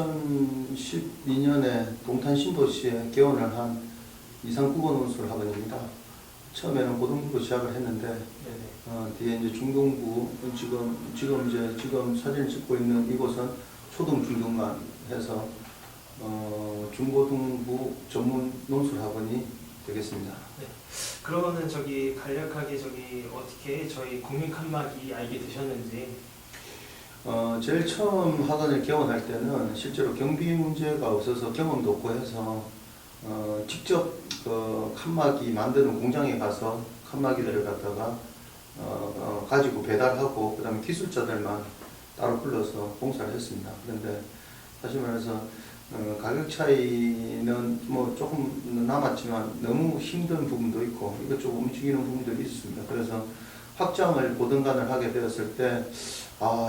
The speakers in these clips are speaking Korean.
2012년에 동탄 신도시에 개원을 한 이상국어논술 학원입니다. 처음에는 고등부로 시작을 했는데 뒤에 이제 중등부 지금 사진을 찍고 있는 이곳은 초등 중등만 해서 중고등부 전문 논술 학원이 되겠습니다. 네. 그러면은 간략하게 어떻게 저희 국민 칸막이 알게 되셨는지. 제일 처음 학원을 개원할 때는 실제로 경비 문제가 없어서 경험도 없고 해서 직접 칸막이 만드는 공장에 가서 칸막이들을 갖다가 가지고 배달하고 그 다음에 기술자들만 따로 불러서 봉사를 했습니다. 그런데 사실 말해서 가격 차이는 뭐 조금 남았지만 너무 힘든 부분도 있고 이것저것 움직이는 부분들이 있습니다. 그래서 확장을 고등간을 하게 되었을 때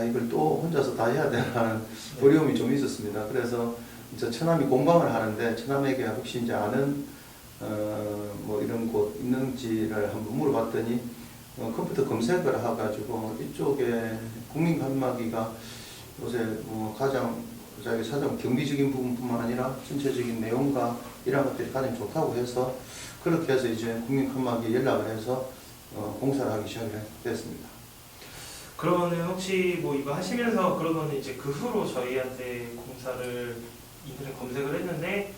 이걸 또 혼자서 다 해야 되나는 어려움이 좀 있었습니다. 그래서 이제 처남이 공방을 하는데 처남에게 혹시 이제 아는 뭐 이런 곳 있는지를 한번 물어봤더니 컴퓨터 검색을 해가지고 이쪽에 국민 칸막이가 요새 뭐 가장 자기 사정 경비적인 부분뿐만 아니라 전체적인 내용과 이런 것들이 가장 좋다고 해서 그렇게 해서 이제 국민 칸막이에 연락을 해서 봉사를 하기 시작했습니다. 그러면은 혹시 뭐 이거 하시면서 그러면 이제 그 후로 저희한테 공사를 인터넷 검색을 했는데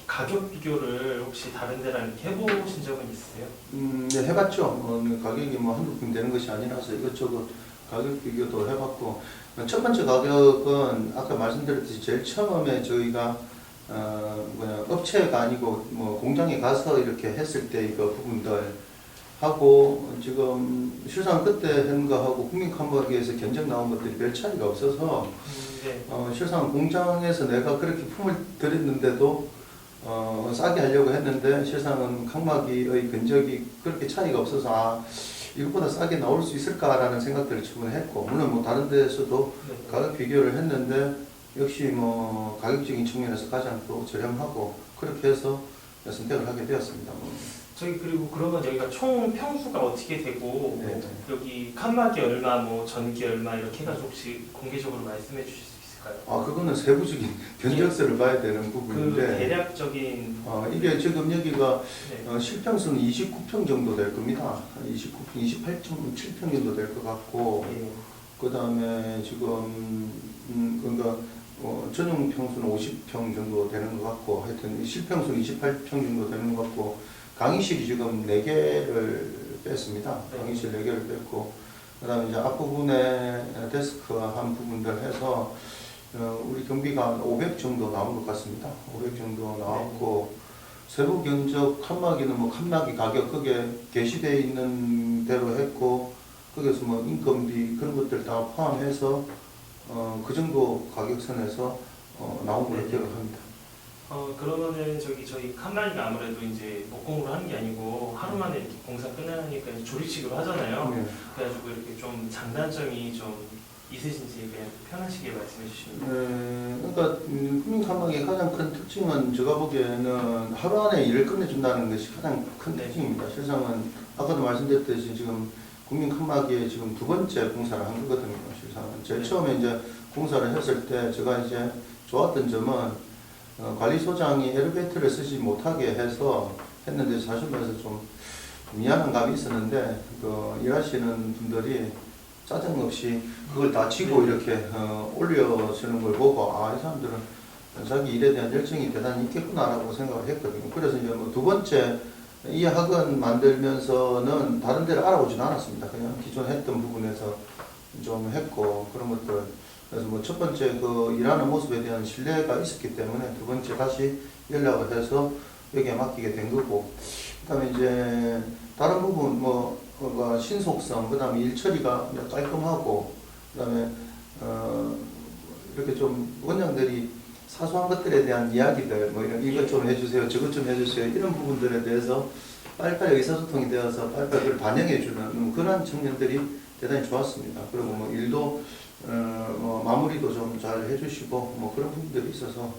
가격 비교를 혹시 다른 데랑 이렇게 해보신 적은 있으세요? 네, 해봤죠. 가격이 뭐 한두 푼 되는 것이 아니라서 이것저것 가격 비교도 해봤고 첫 번째 가격은 아까 말씀드렸듯이 제일 처음에 저희가 업체가 아니고 뭐 공장에 가서 이렇게 했을 때 이거 부분들 하고 지금 실상 그때 한 거하고 국민 칸막이에서 견적 나온 것들이 별 차이가 없어서 네. 실상 공장에서 내가 그렇게 품을 들였는데도 싸게 하려고 했는데 실상은 칸막이의 견적이 그렇게 차이가 없어서 이것보다 싸게 나올 수 있을까라는 생각들을 처음에 했고 물론 뭐 다른 데서도 가격 비교를 했는데 역시 뭐 가격적인 측면에서 가장 또 저렴하고 그렇게 해서 선택을 하게 되었습니다. 그리고 그러면 여기가 총 평수가 어떻게 되고 여기 칸막이 얼마, 뭐 전기 얼마 이렇게 해가지고 혹시 공개적으로 말씀해 주실 수 있을까요? 그거는 세부적인 견적서를 봐야 되는 부분인데 그 대략적인 이게 지금 여기가 실평수는 29평 정도 될 겁니다. 28.7평 정도 될 것 같고 그 다음에 지금 그러니까 전용 평수는 50평 정도 되는 것 같고 하여튼 실평수는 28평 정도 되는 것 같고 강의실이 지금 4개를 뺐습니다. 강의실 4개를 뺐고 그 다음에 이제 앞부분에 데스크 한 부분들 해서 우리 경비가 500 정도 나온 것 같습니다. 500 정도 나왔고 세부 견적 칸막이는 뭐 칸막이 가격 그게 게시되어 있는 대로 했고 거기서 뭐 인건비 그런 것들 다 포함해서 그 정도 가격선에서 나온 걸로 기억을 합니다. 그러면은 저희 칸막이가 아무래도 이제 목공으로 하는 게 아니고 하루 만에 이렇게 공사 끝나니까 조립식으로 하잖아요. 그래가지고 이렇게 좀 장단점이 좀 있으신지 그냥 편하시게 말씀해 주시면. 그러니까 국민 칸막이의 가장 큰 특징은 제가 보기에는 하루 안에 일을 끝내준다는 것이 가장 큰 특징입니다. 실상은 아까도 말씀드렸듯이 지금 국민 칸막이에 지금 2번째 공사를 한 거거든요. 실상은 제일 처음에 이제 공사를 했을 때 제가 이제 좋았던 점은 관리소장이 엘리베이터를 쓰지 못하게 해서 했는데 사실 말해서 좀 미안한 감이 있었는데 일하시는 분들이 짜증 없이 그걸 다 치고 이렇게 올려주는 걸 보고 이 사람들은 자기 일에 대한 열정이 대단히 있겠구나라고 생각을 했거든요. 그래서 이제 뭐 2번째 이 학원 만들면서는 다른 데를 알아보진 않았습니다. 그냥 기존 했던 부분에서 좀 했고 그런 것들. 그래서 뭐 첫 번째 일하는 모습에 대한 신뢰가 있었기 때문에 2번째 다시 연락을 해서 여기에 맡기게 된 거고 그 다음에 이제 다른 부분 신속성 그 다음에 일 처리가 깔끔하고 그 다음에 이렇게 좀 원장들이 사소한 것들에 대한 이야기들 뭐 이것 좀 해주세요 저것 좀 해주세요 이런 부분들에 대해서 빨리빨리 의사소통이 되어서 빨리빨리 그걸 반영해주는 그런 측면들이 대단히 좋았습니다. 그리고 뭐 일도 마무리도 좀 잘 해주시고 뭐 그런 부분들이 있어서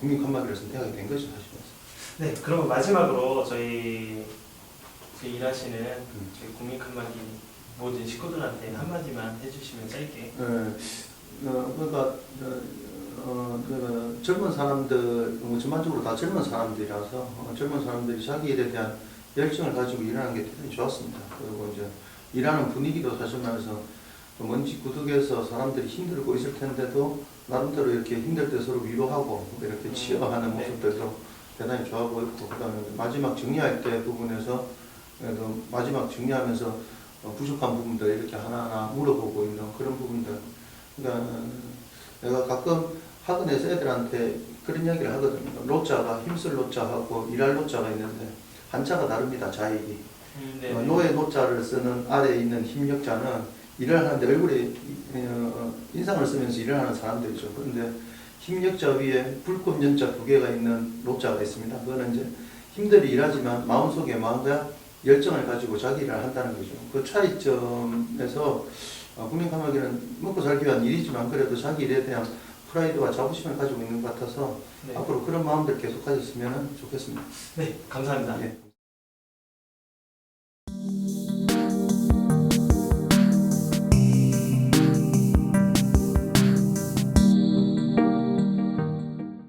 국민 칸막이를 선택하게 된 것이 사실입니다. 네, 그러면 마지막으로 저희 일하시는 저희 국민 칸막이 모든 식구들한테 한마디만 해주시면 짧게. 그러니까 그 젊은 사람들, 뭐 전반적으로 다 젊은 사람들이라서 젊은 사람들이 자기 일에 대한 열정을 가지고 일하는 게 대단히 좋았습니다. 그리고 이제 일하는 분위기도 사실 말해서 먼지 구석에서 사람들이 힘들고 있을 텐데도 나름대로 이렇게 힘들 때 서로 위로하고 이렇게 치유하는 네. 모습들도 대단히 좋아 보였고, 그다음에 마지막 정리할 때 부분에서 그래도 마지막 정리하면서 부족한 부분들 이렇게 하나하나 물어보고 있는 그런 부분들. 그러니까 내가 가끔 학원에서 애들한테 그런 이야기를 하거든요. 로자가 힘쓸 로자하고 일할 로자가 있는데 한자가 다릅니다. 자익이. 네. 노예 노자를 쓰는 아래에 있는 힘력자는 일을 하는데 얼굴에 인상을 쓰면서 일을 하는 사람들이죠. 그런데 힘력자 위에 불꽃 연자 두 개가 있는 로자가 있습니다. 그거는 이제 힘들이 일하지만 마음속에 마음과 열정을 가지고 자기 일을 한다는 거죠. 그 차이점에서 국민감화기는 먹고 살기 위한 일이지만 그래도 자기 일에 대한 프라이드와 자부심을 가지고 있는 것 같아서 네. 앞으로 그런 마음들 계속 가졌으면 좋겠습니다. 네, 감사합니다. 예.